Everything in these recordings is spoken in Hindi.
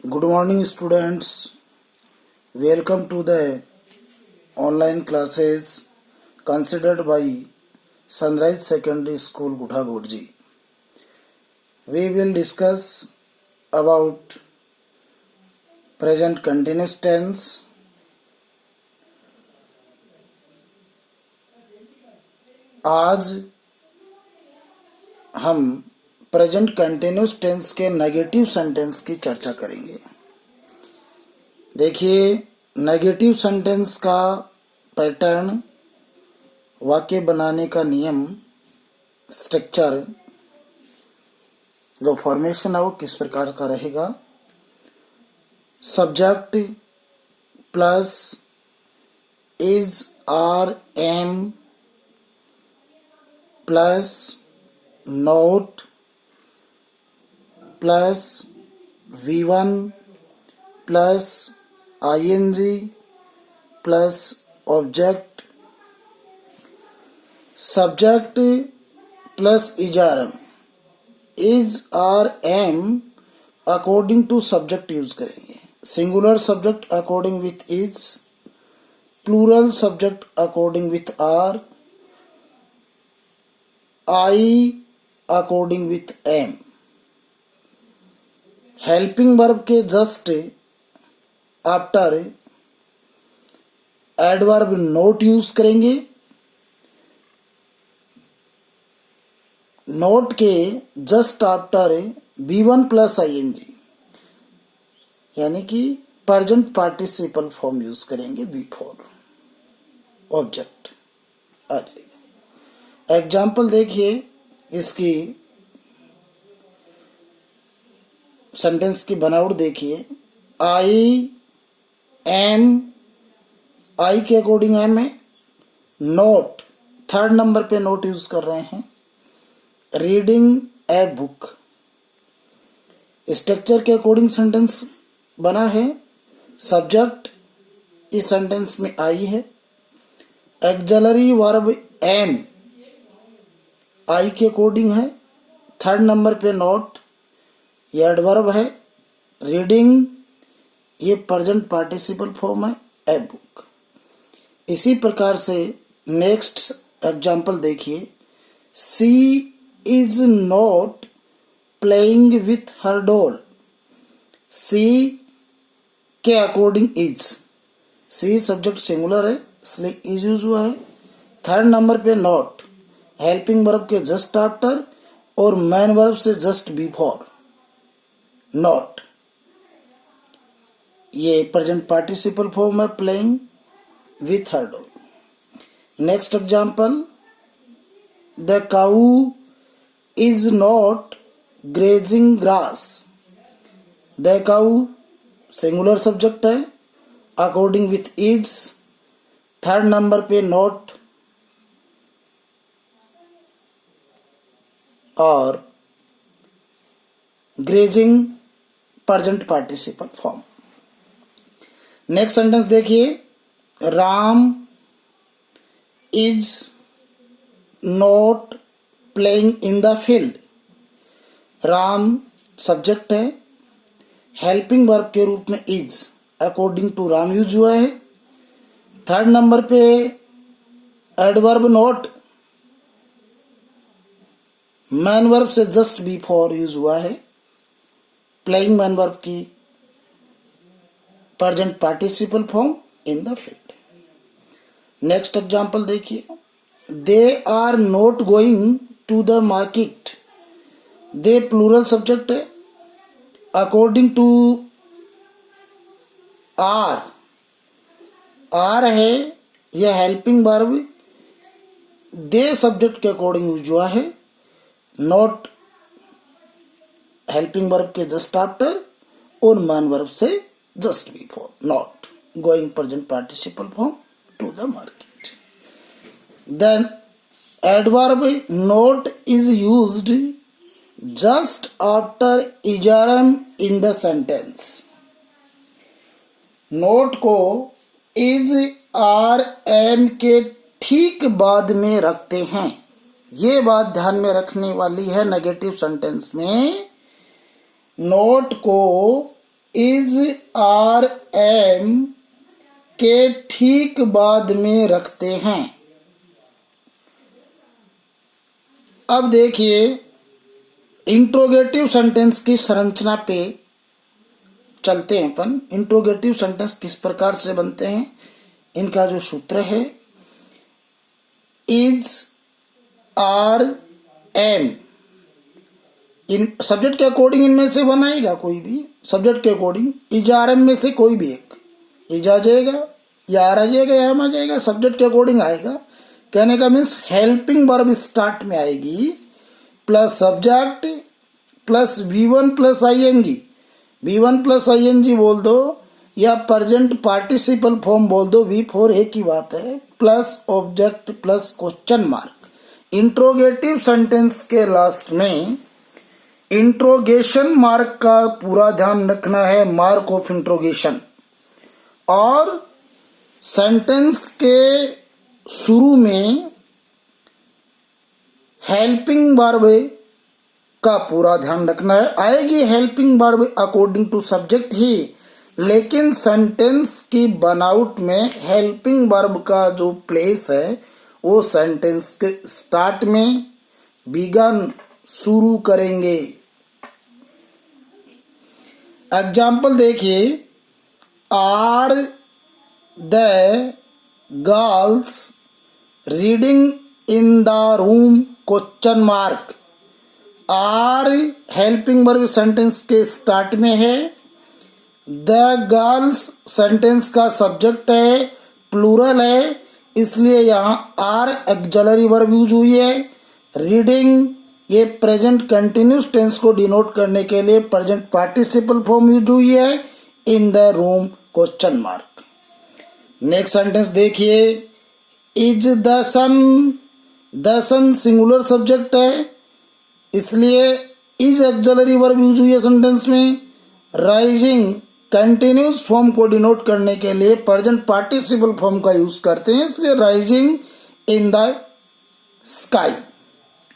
Good morning, students. Welcome to the online classes considered by Sunrise Secondary School, Gudhagurji. We will discuss about present continuous tense, आज हम प्रेजेंट कंटिन्यूस टेंस के नेगेटिव सेंटेंस की चर्चा करेंगे। देखिए, नेगेटिव सेंटेंस का पैटर्न, वाक्य बनाने का नियम, स्ट्रक्चर, जो फॉर्मेशन है वो किस प्रकार का रहेगा। Subject plus is are am plus not plus V1 plus ING plus object, subject plus is are am, is are am according to subject use करेंगे। Singular subject according with is, plural subject according with are, I according with am. Helping verb के just after adverb not use करेंगे। नोट के just after V1 plus ING, यानी कि प्रेजेंट पार्टिसिपल फॉर्म यूज करेंगे V4, ऑब्जेक्ट आ जाएगा। एग्जाम्पल देखिए, इसकी सेंटेंस की बनावट देखिए। आई एम, आई के अकॉर्डिंग एम है। नोट, थर्ड नंबर पे नोट यूज कर रहे हैं। रीडिंग ए बुक, स्ट्रक्चर के अकॉर्डिंग सेंटेंस बना है। सब्जेक्ट इस सेंटेंस में आई है। एक्सलरी वर्ब एम आई के अकॉर्डिंग है। थर्ड नंबर पे नोट, ये एडवर्ब है। रीडिंग, ये प्रेजेंट पार्टिसिपल फॉर्म है। A book. इसी प्रकार से नेक्स्ट एग्जांपल देखिए। She is not playing with her doll, she के according is, she subject singular है इसलिए इज यूज हुआ है। थर्ड नंबर पे नॉट, हेल्पिंग वर्ब के जस्ट आफ्टर और मेन वर्ब से जस्ट बिफोर नॉट, ये प्रेजेंट पार्टिसिपल फॉर्म है playing with her dog. Next example, the cow is not grazing grass, the cow singular subject है according with is. Third number पे नॉट और grazing present participle form. Next sentence देखिए। Ram is not playing in the field, Ram subject है। हेल्पिंग वर्ब के रूप में is according to Ram use हुआ है। थर्ड नंबर पे एडवर्ब नॉट मैन वर्ब से जस्ट बिफोर यूज हुआ है। प्लेइंग मैन वर्ब की present participle form in the field. Next example देखिए। They are not going to the market, they plural subject है अकॉर्डिंग टू आर, आर है यह हेल्पिंग वर्ब दे सब्जेक्ट के अकॉर्डिंग यूज हुआ है। नॉट हेल्पिंग वर्ब के जस्ट आफ्टर और मैन वर्ब से just before not, going present participle form to the market. Then adverb not is used just after is are am in the sentence, not को इज आर एम के ठीक बाद में रखते हैं। ये बात ध्यान में रखने वाली है। नेगेटिव सेंटेंस में नोट को इज आर एम के ठीक बाद में रखते हैं। अब देखिए इंट्रोगेटिव सेंटेंस की संरचना पे चलते हैं अपन। इंट्रोगेटिव सेंटेंस किस प्रकार से बनते हैं, इनका जो सूत्र है इज आर एम, इन सब्जेक्ट के अकॉर्डिंग इनमें से वन आएगा, कोई भी सब्जेक्ट के अकॉर्डिंग इज आर एम में से कोई भी एक, इज आ जाएगा या आर आ जाएगा या एम आ जाएगा, सब्जेक्ट के अकॉर्डिंग आएगा। कहने का मीन्स हेल्पिंग वर्ब स्टार्ट में आएगी plus subject plus V1 plus ING, V1 plus ING बोल दो या प्रेजेंट पार्टिसिपल फॉर्म बोल दो, V4 एक ही बात है, plus object plus question mark. Interrogative sentence के लास्ट में इंट्रोगेशन मार्क का पूरा ध्यान रखना है, मार्क ऑफ इंट्रोगेशन। और सेंटेंस के शुरू में हेल्पिंग वर्ब का पूरा ध्यान रखना है। आएगी helping verb according to subject ही, लेकिन सेंटेंस की बनाउट में हेल्पिंग वर्ब का जो प्लेस है वो सेंटेंस के स्टार्ट में बिगन शुरू करेंगे। एग्जाम्पल देखिए, are the girls reading in the room question mark. Are helping verb sentence के स्टार्ट में है, द गर्ल्स सेंटेंस का सब्जेक्ट है, प्लूरल है, इसलिए यहाँ आर ऑक्सिलरी वर्ब यूज हुई है। रीडिंग ये प्रेजेंट कंटिन्यूस टेंस को डिनोट करने के लिए प्रेजेंट पार्टिसिपल फॉर्म यूज हुई है। In the room question mark. Next sentence देखिए, is the sun, the sun singular subject है, इसलिए इज ऑक्सिलरी वर्ब यूज हुई है सेंटेंस में। राइजिंग कंटिन्यूस फॉर्म को डिनोट करने के लिए प्रेजेंट पार्टिसिपल फॉर्म का यूज करते हैं, इसलिए rising in the sky.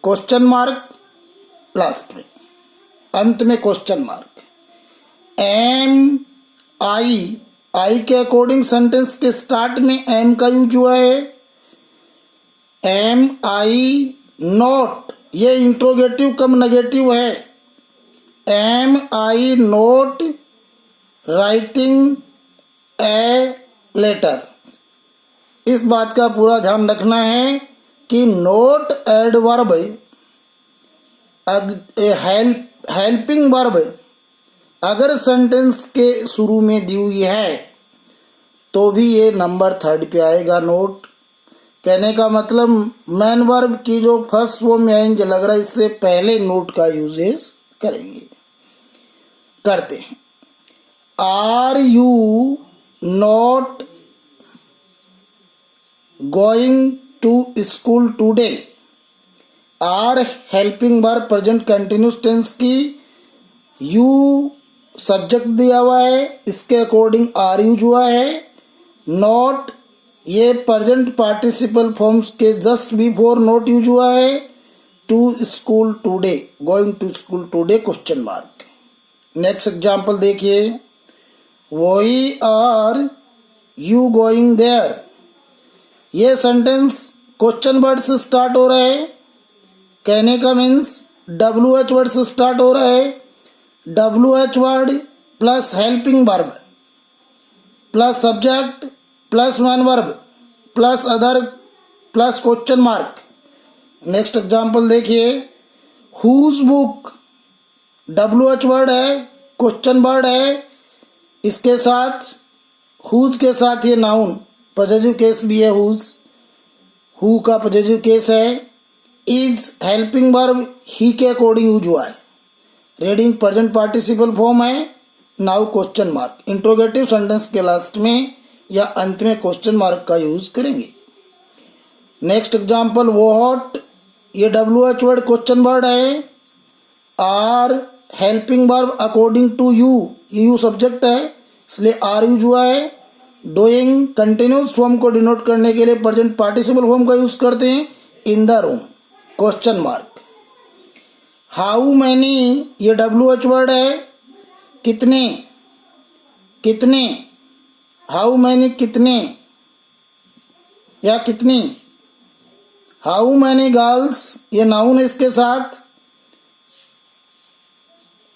Question mark last में, अंत में क्वेश्चन मार्क। एम आई के अकॉर्डिंग सेंटेंस के स्टार्ट में एम का यूज हुआ है। एम आई नॉट, ये इंट्रोगेटिव कम नेगेटिव है। Am I not writing a letter. इस बात का पूरा ध्यान रखना है कि not add verb helping verb अगर सेंटेंस के शुरू में दी हुई है तो भी ये नंबर 3 पे आएगा नोट। कहने का मतलब मैन वर्ब की जो फर्स्ट फॉर्म में आएंगे, लग रहा है इससे पहले नोट का यूजेस करेंगे, करते हैं। Are you not going to school today. Are helping verb present continuous tense की, यू सब्जेक्ट दिया हुआ है, इसके अकॉर्डिंग आर यूज हुआ है। नॉट ये प्रेजेंट पार्टिसिपल फॉर्म्स के जस्ट बिफोर नॉट यूज हुआ है। To school today, going to school today question mark. Next example देखिए, why are you going there. ये सेंटेंस क्वेश्चन वर्ड से स्टार्ट हो रहा है। कहने का मीन्स WH वर्ड से स्टार्ट हो रहा है। WH word plus helping verb plus subject plus main verb plus other plus question mark. Next example देखिए, हुज बुक, WH वर्ड है, क्वेश्चन वर्ड है, इसके साथ हुज के साथ ये नाउन पॉजेसिव केस भी है, हुज, हु का पॉजेसिव केस है। इज हेल्पिंग वर्ब ही के अकॉर्डिंग यूज हुआ है। रीडिंग प्रेजेंट पार्टिसिपल फॉर्म है। Now question mark. Interrogative sentence के लास्ट में या अंत में क्वेश्चन मार्क का यूज करेंगे। नेक्स्ट एग्जांपल, व्हाट, ये WH वर्ड क्वेश्चन वर्ड है। Are helping verb according to you subject है, इसलिए आर यूज हुआ है। डूइंग कंटिन्यूस फॉर्म को डिनोट करने के लिए प्रेजेंट पार्टिसिपल फॉर्म का यूज करते हैं। In the room question mark. How many, ये WH वर्ड है, कितने, कितने, हाउ मैनी कितने या कितनी, हाउ मैनी गर्ल्स ये नाउन है, इसके साथ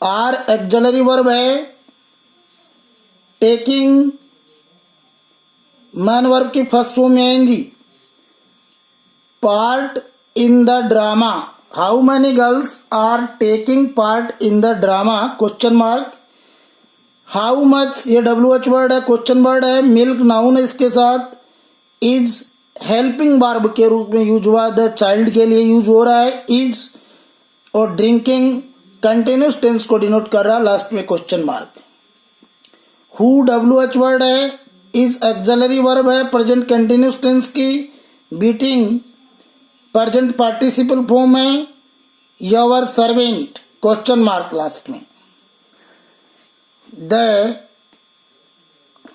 आर एक्सलरी वर्ब है, टेकिंग मैन वर्ब की फर्स्ट फॉर्म में आएंगी, part in the drama, how many girls are taking part in the drama question mark, how much ये WH वर्ड है, क्वेश्चन वर्ड है, मिल्क नाउन है, इसके साथ इज हेल्पिंग वर्ब के रूप में यूज हुआ, द चाइल्ड के लिए यूज हो रहा है इज, और ड्रिंकिंग कंटिन्यूस टेंस को डिनोट कर रहा, लास्ट में question mark. Who WH word है, इज एक्सलरी वर्ब है प्रेजेंट कंटिन्यूस टेंस की, बीटिंग प्रेजेंट पार्टिसिपल फॉर्म है, your servant question mark last में। The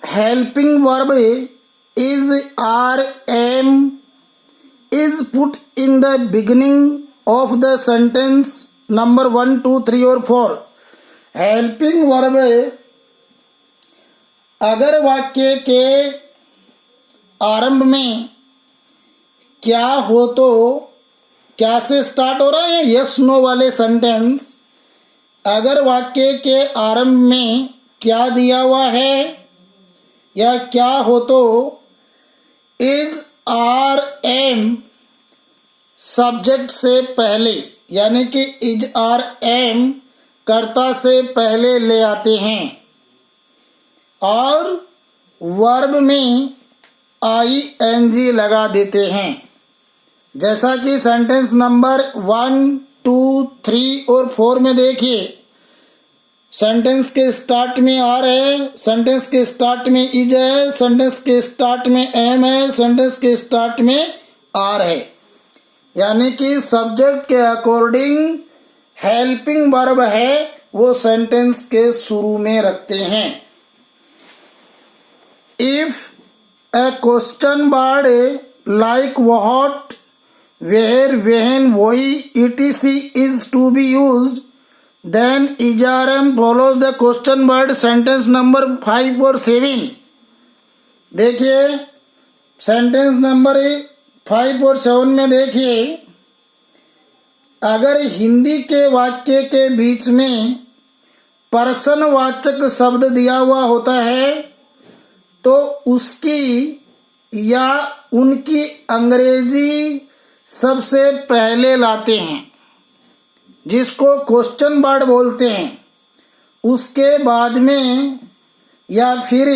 helping verb is or am is put in the beginning of the sentence number 1, 2, 3 और 4। हेल्पिंग वर्ब अगर वाक्य के आरंभ में क्या हो तो क्या से स्टार्ट हो रहा है, यस नो वाले सेंटेंस, अगर वाक्य के आरंभ में क्या दिया हुआ है या क्या हो तो इज आर एम सब्जेक्ट से पहले, यानी कि इज आर एम कर्ता से पहले ले आते हैं और वर्ब में ING लगा देते हैं। जैसा कि सेंटेंस नंबर 1, 2, 3 और 4 में देखिए, सेंटेंस के स्टार्ट में आर है, सेंटेंस के स्टार्ट में इज है, सेंटेंस के स्टार्ट में एम है, सेंटेंस के स्टार्ट में आर है, यानी कि सब्जेक्ट के अकॉर्डिंग हेल्पिंग वर्ब है वो सेंटेंस के शुरू में रखते हैं। If a question word like what, where, when, why etc is to be used, then ERM follows the question word sentence number 5 और 7। देखिए सेंटेंस नंबर 5 और 7 में देखिए, अगर हिंदी के वाक्य के बीच में पर्सन वाचक शब्द दिया हुआ होता है तो उसकी या उनकी अंग्रेजी सबसे पहले लाते हैं, जिसको क्वेश्चन वर्ड बोलते हैं, उसके बाद में या फिर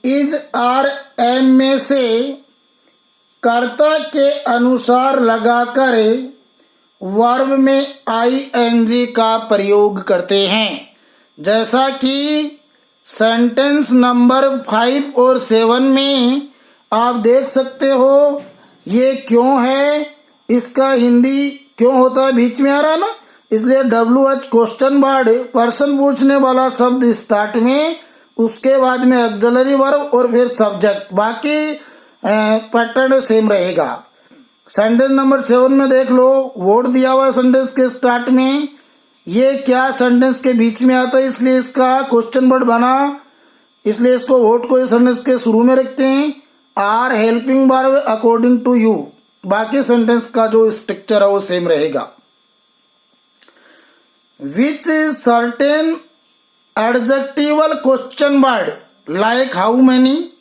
इज आर एम में से कर्ता के अनुसार लगाकर वर्ब में ING का प्रयोग करते हैं। जैसा कि सेंटेंस नंबर 5 और 7 में आप देख सकते हो, ये क्यों है, इसका हिंदी क्यों होता है, बीच में आ रहा है ना, इसलिए WH क्वेश्चन वर्ड पर्सन पूछने वाला शब्द स्टार्ट में, उसके बाद में ऑक्सिलरी वर्ब और फिर सब्जेक्ट, बाकी पैटर्न सेम रहेगा। सेंटेंस नंबर 7 में देख लो, वोट दिया हुआ सेंटेंस के स्टार्ट में, ये क्या सेंटेंस के बीच में आता है इसलिए इसका क्वेश्चन वर्ड बना, इसलिए इसको वोट को सेंटेंस के शुरू में रखते हैं। Are helping verb according to you, बाकी सेंटेंस का जो स्ट्रक्चर है वो सेम रहेगा। Which is certain adjectival question word like how many,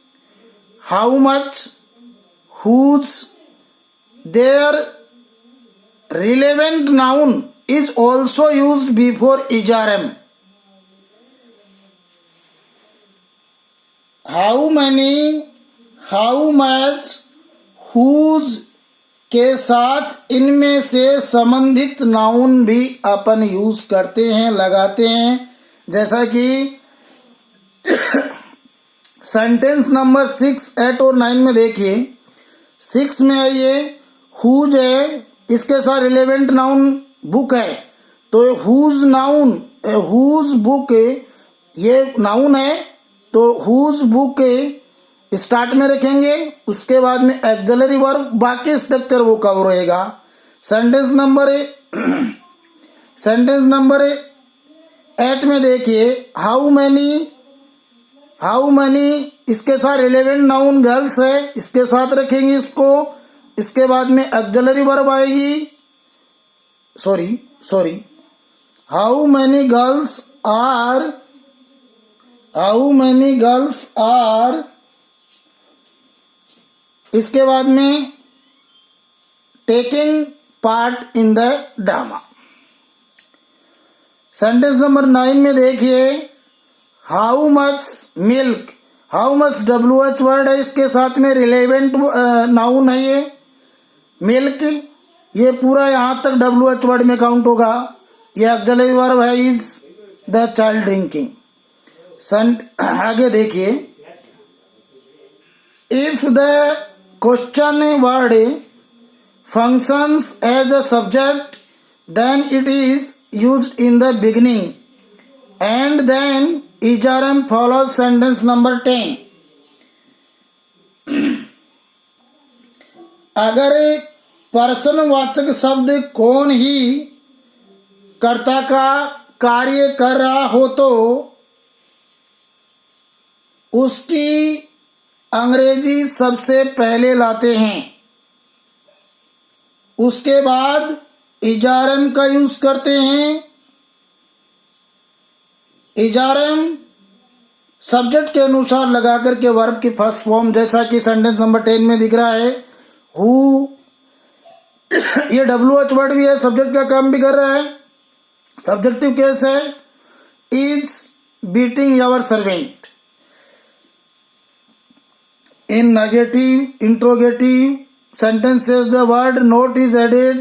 how much, whose, their relevant noun is also used before ERM। How many, how much, whose के साथ इनमें से संबंधित नाउन भी अपन यूज करते हैं, लगाते हैं। जैसा कि सेंटेंस नंबर 6, 8 और 9 में देखिए, 6 में आइए, हुज है, इसके साथ रिलेवेंट नाउन बुक है, तो हुज नाउन, हुज बुक ये नाउन है, तो हुज बुक स्टार्ट में रखेंगे, उसके बाद में एक्सिलरी वर्ब, बाकी स्ट्रक्चर वो कवर रहेगा। सेंटेंस नंबर 8 में देखिए, हाउ मैनी हाउ मैनी इसके साथ रिलेवेंट नाउन गर्ल्स है, इसके साथ रखेंगे इसको। इसके बाद में ऑक्सिलरी वर्ब आएगी, sorry how many girls are, इसके बाद में taking part in the drama. Sentence number 9 में देखिए, how much milk, how much WH word है, इसके साथ में रिलेवेंट नाउन है ये मिल्क, ये पूरा यहां तक WH वर्ड में काउंट होगा। ये ऑक्सिलरी वर्ब है, इज द चाइल्ड ड्रिंकिंग। आगे देखिए, if the question word functions as a subject, then it is used in the beginning and then ERM follows sentence number 10. अगर पर्सनवाचक शब्द कौन ही कर्ता का कार्य कर रहा हो तो उसकी अंग्रेजी सबसे पहले लाते हैं, उसके बाद इजारम का यूज करते हैं। इजारम सब्जेक्ट के अनुसार लगा करके वर्ब की फर्स्ट फॉर्म, जैसा कि सेंटेंस नंबर 10 में दिख रहा है, हु, ये WH वर्ड भी है, सब्जेक्ट का काम भी कर रहा है। सब्जेक्टिव केस है, is beating your servant. In negative interrogative sentences the word not is added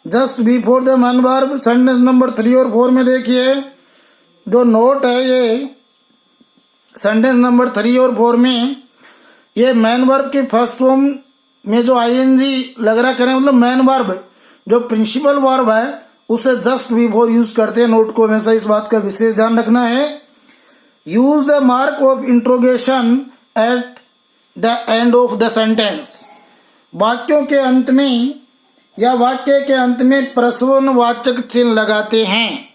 just before the main verb। Sentence number 3 और 4 में देखिए, जो नोट है ये सेंटेंस नंबर 3 और 4 में, ये मेन वर्ब की फर्स्ट फॉर्म में जो ING लग रहा करें, मतलब मेन वर्ब जो प्रिंसिपल वर्ब है उसे जस्ट बिफोर यूज करते हैं। नोट को हमेशा इस बात का विशेष ध्यान रखना है। Use the mark of interrogation at the end of the sentence. वाक्यों के अंत में या वाक्य के अंत में प्रश्नवाचक चिन्ह लगाते हैं।